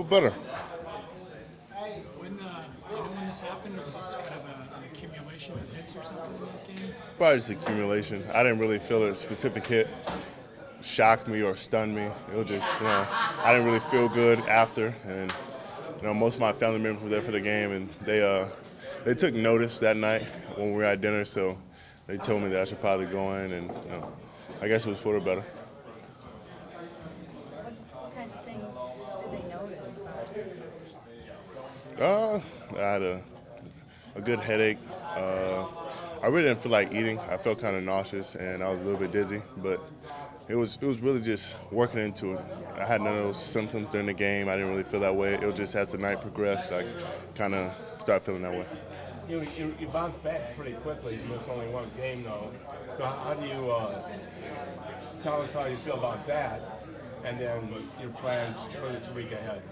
better. When this happened, it was just kind of an accumulation of hits or something in that game? Probably just accumulation. I didn't really feel a specific hit shock me or stun me. It was just, I didn't really feel good after. And, most of my family members were there for the game, and they took notice that night when we were at dinner, so they told me that I should probably go in, and, I guess it was for the better. What kinds of things did they notice about I had a good headache. I really didn't feel like eating. I felt kind of nauseous, and I was a little bit dizzy, but it was really just working into it. I had none of those symptoms during the game. I didn't really feel that way. It was just as the night progressed, I kind of started feeling that way. You bounced back pretty quickly. You missed only one game, though. So how do you tell us how you feel about that, and then your plans for this week ahead?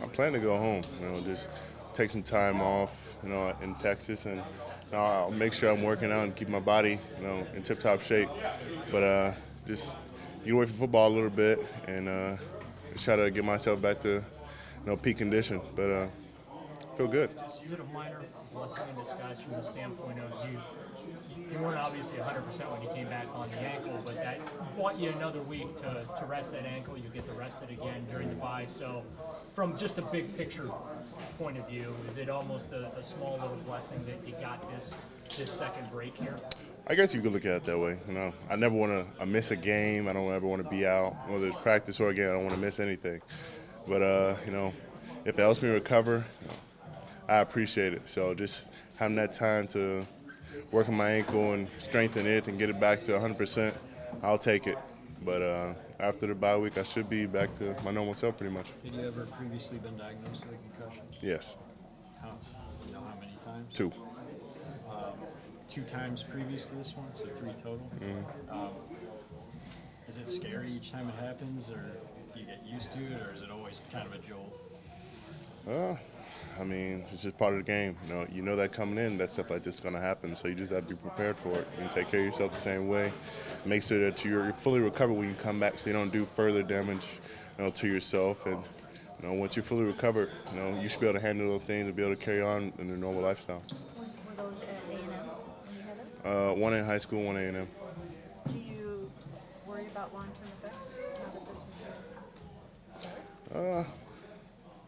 I plan to go home. Just take some time off. In Texas, and I'll make sure I'm working out and keep my body, in tip-top shape. But just get away from football a little bit and just try to get myself back to, peak condition. But feel good. Is it a minor blessing in disguise from the standpoint of you weren't obviously 100% when you came back on the ankle, but that bought you another week to rest that ankle. You get to rest it again during the bye. So from just a big picture point of view, is it almost a small little blessing that you got this second break here? I guess you could look at it that way. I never want to miss a game. I don't ever want to be out, whether it's practice or a game. I don't want to miss anything. But if it helps me recover, I appreciate it. So just having that time to work on my ankle and strengthen it and get it back to 100%, I'll take it. But after the bye week, I should be back to my normal self pretty much. Had you ever previously been diagnosed with a concussion? Yes. How many times? 2. 2 times previous to this one, so 3 total? Mm-hmm. Is it scary each time it happens, or do you get used to it, or is it always kind of a jolt? It's just part of the game. You know that coming in, that stuff like this is going to happen. So you just have to be prepared for it and take care of yourself the same way. Make sure that you're fully recovered when you come back, so you don't do further damage, to yourself. And once you're fully recovered, you should be able to handle those things and be able to carry on in a normal lifestyle. were those at A&M when you had those? One in high school, one at A&M. Do you worry about long-term effects now that this was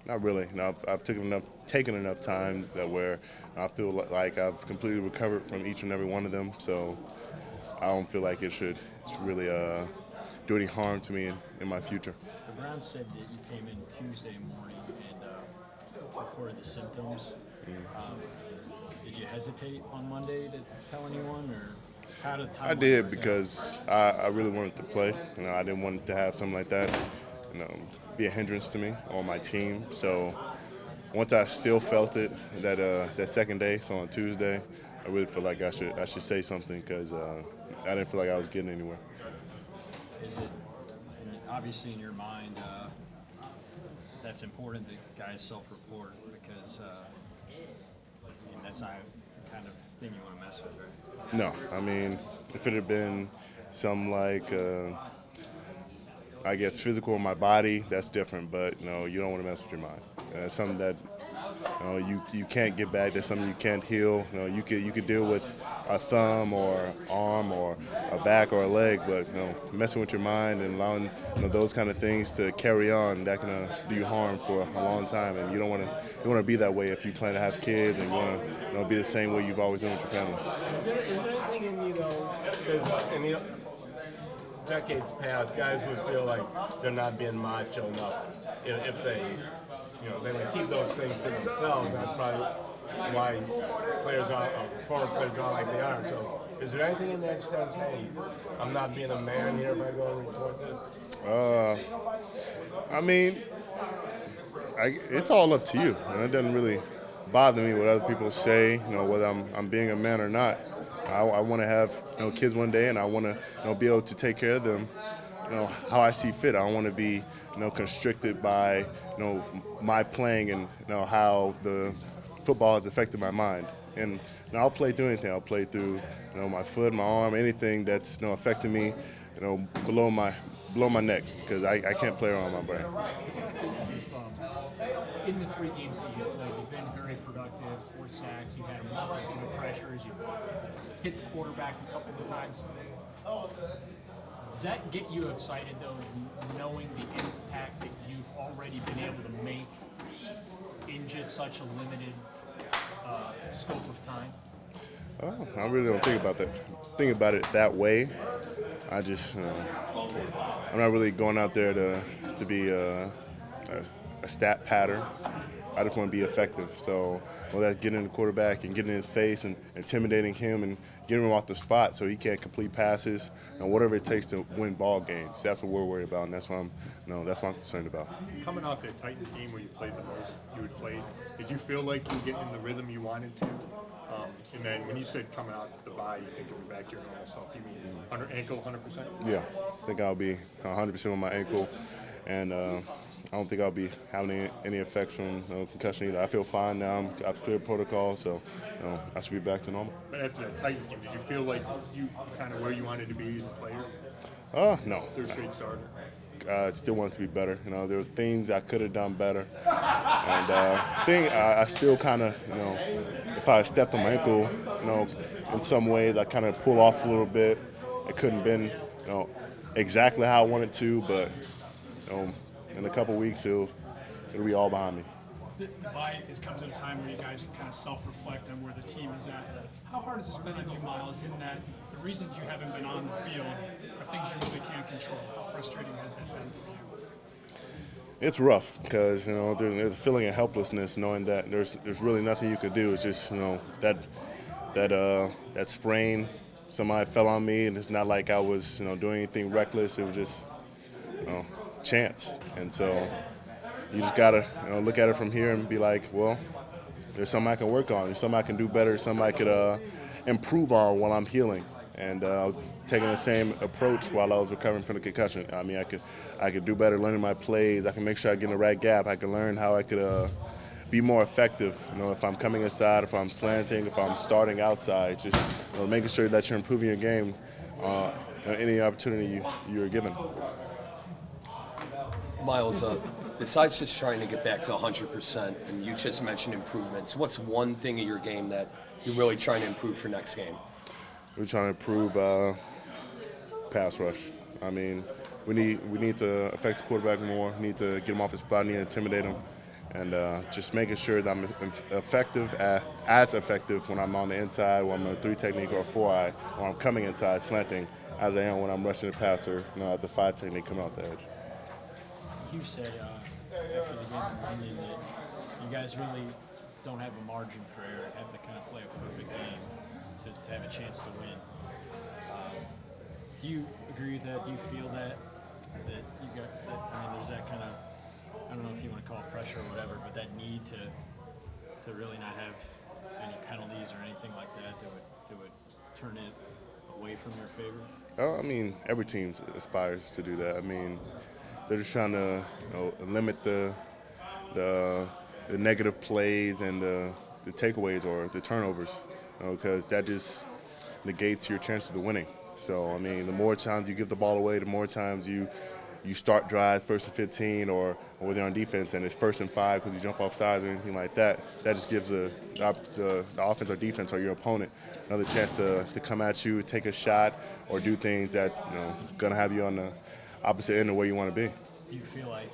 Not really. I've taken enough time that where I feel like I've completely recovered from each and every one of them. So I don't feel like it's really do any harm to me in my future. The Browns said that you came in Tuesday morning and reported the symptoms. Did you hesitate on Monday to tell anyone, or how did time? I did because I really wanted to play. I didn't want to have something like that, be a hindrance to me or my team. So once I still felt it that second day, so on Tuesday, I really feel like I should say something because I didn't feel like I was getting anywhere. Is it obviously in your mind that's important that guys self-report because that's not the kind of thing you want to mess with, right? No, if it had been some like I guess physical in my body, that's different. But you don't want to mess with your mind. It's something that you can't get back. That's something you can't heal. You could deal with a thumb or arm or a back or a leg, but messing with your mind and allowing those kind of things to carry on, that can do you harm for a long time. And you don't want to be that way if you plan to have kids and you want to be the same way you've always been with your family. Is there anything in you, though, because in the decades past, guys would feel like they're not being macho enough if they would keep those things to themselves. That's probably why former players are like they are. So is there anything in that says, hey, I'm not being a man here if I go and report this? It's all up to you. It doesn't really bother me what other people say, whether I'm being a man or not. I want to have kids one day, and I want to be able to take care of them how I see fit. I don't want to be constricted by my playing and how the football has affected my mind. And I'll play through anything. I'll play through my foot, my arm, anything that's affecting me below my neck, because I can't play around my brain. In the 3 games that you've played, you've been very productive, 4 sacks, you've had a multitude of pressures, you've hit the quarterback a couple of times. Does that get you excited, though, knowing the impact that you've already been able to make in just such a limited scope of time? I really don't think about it that way. I just, I'm not really going out there to be a stat pattern. I just want to be effective. So, well, that's getting the quarterback and getting in his face and intimidating him and getting him off the spot so he can't complete passes and whatever it takes to win ball games. That's what we're worried about, and that's what I'm concerned about. Coming off the Titans game where you played the most you had played, did you feel like you were getting in the rhythm you wanted to? And then when you said coming out the bye, you think you'll be back to your normal self, you mean ankle 100%? Yeah, I think I'll be 100% on my ankle, and I don't think I'll be having any effects from concussion either. I feel fine now. I've cleared protocol, so I should be back to normal. But after the Titans game, did you feel like you kind of where you wanted to be as a player? No. Third straight starter? I still want it to be better. There was things I could have done better, and I still kind of, if I stepped on my ankle, in some ways I kind of pull off a little bit. It couldn't have been, exactly how I wanted to, but in a couple weeks it'll be all behind me. The bye comes at a time where you guys can kind of self-reflect on where the team is at. How hard has this been on you, Myles, in that the reasons you haven't been on the field are things you really can't control? How frustrating has that been for you? It's rough because there's a feeling of helplessness, knowing that there's really nothing you could do. It's just that sprain, somebody fell on me, and it's not like I was doing anything reckless. It was just chance, and so you just gotta look at it from here and be like, well, there's something I can work on, there's something I can do better, something I could improve on while I'm healing. And taking the same approach while I was recovering from the concussion. I mean, I could do better learning my plays. I can make sure I get in the right gap. I can learn how I could be more effective. If I'm coming inside, if I'm slanting, if I'm starting outside, just making sure that you're improving your game any opportunity you're given. Myles, besides just trying to get back to 100%, and you just mentioned improvements, what's one thing in your game that you're really trying to improve for next game? We're trying to improve pass rush. I mean, we need to affect the quarterback more. We need to get him off his spot. We need to intimidate him, and just making sure that I'm effective, as effective when I'm on the inside, when I'm in a 3 technique or a 4-eye, or I'm coming inside slanting, as I am when I'm rushing the passer, as a 5 technique coming out the edge. You said after the game in London that you guys really don't have a margin for error, have to kind of play a perfect game to have a chance to win. Do you agree with that? Do you feel that you got that? I mean, there's that kind of, I don't know if you want to call it pressure or whatever, but that need to really not have any penalties or anything like that would turn it away from your favor? I mean, every team aspires to do that. I mean, they're just trying to limit the negative plays and the takeaways or the turnovers, because that just negates your chances of winning. So, I mean, the more times you give the ball away, the more times you start drive 1st and 15 or when they're on defense and it's 1st and 5 because you jump off sides or anything like that, that just gives the offense or defense or your opponent another chance to come at you, take a shot, or do things that going to have you on the opposite end of where you want to be. Do you feel like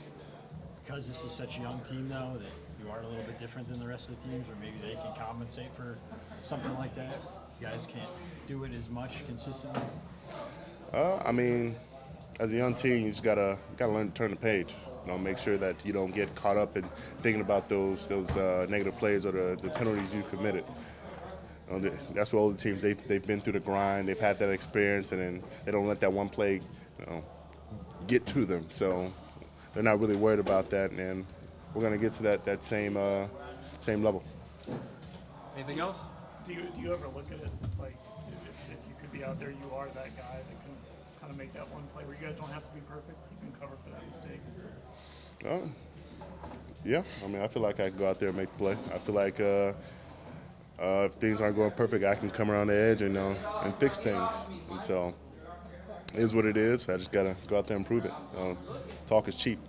because this is such a young team, though, that you are a little bit different than the rest of the teams, or maybe they can compensate for something like that? You guys can't do it as much consistently? I mean, as a young team, you just gotta learn to turn the page. Make sure that you don't get caught up in thinking about those negative plays or the penalties you committed. That's what older teams, they've been through the grind, they've had that experience, and then they don't let that one play get to them. So they're not really worried about that, and we're going to get to that same level. Anything else? Do you ever look at it like if you could be out there, you are that guy that can kind of make that one play where you guys don't have to be perfect, you can cover for that mistake? Yeah, I mean, I feel like I can go out there and make the play. I feel like if things aren't going perfect, I can come around the edge and fix things. And so it is what it is. I just got to go out there and prove it. Talk is cheap.